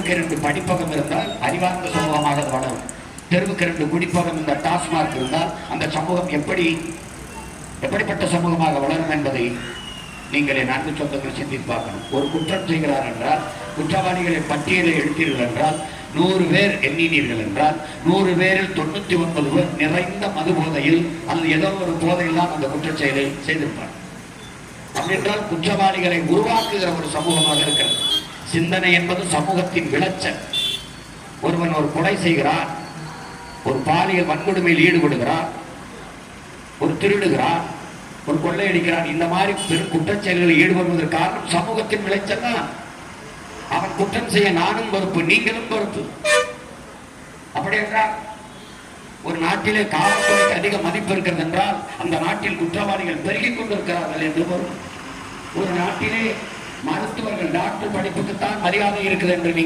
தெருவுக்கு 2 படிப்பகம் இருந்தால் அறிவார்ந்த சமூகமாக வளரும். தெருவுக்கு 2 குடிப்பகம் இந்த டாஸ்மார்க் இருந்தால் அந்த சமூகம் எப்படிப்பட்ட சமூகமாக வளரும் என்பதை நீங்கள் என் அன்பு சொந்தங்கள் சிந்தித்து பார்க்கணும். ஒரு குற்றம் செய்கிறார் என்றால் குற்றவாளிகளை பட்டியலை எழுத்தீர்கள் என்றால் 100 பேர் எண்ணினீர்கள் என்றால் 100 பேரில் 99 பேர் நிறைந்த மது போதையில் அல்லது ஏதோ ஒரு போதையில் தான் அந்த குற்ற செயலை செய்திருப்பார். அப்படின்றால் குற்றவாளிகளை உருவாக்குகிற ஒரு சமூகமாக இருக்கிறது. சிந்தனை என்பது சமூகத்தின் விளைச்சல். ஒருவன் ஒரு கொலை செய்கிறான், ஒரு பாலியல் வன்கொடுமையில் ஈடுபடுகிறான், ஒரு திருடுகிறான், ஒரு கொள்ளையடிக்கிறான், இந்த மாதிரி பெரும் குற்றச்செயல்களில் ஈடுபடுவதற்கு காரணம் சமூகத்தின் விளைச்சல் தான். அவன் குற்றம் செய்ய நானும் பொறுப்பு, நீங்களும் பொறுப்பு. அப்படி என்றால் ஒரு நாட்டிலே காவல்துறைக்கு அதிக மதிப்பு இருக்கிறது என்றால் அந்த நாட்டில் குற்றவாளிகள் பெருகிக் கொண்டிருக்கிறார்கள் என்று பொருள். ஒரு நாட்டிலே மருத்துவர்கள் டாக்டர் படிப்புக்குத்தான் மரியாதை இருக்குது என்று நீங்கள்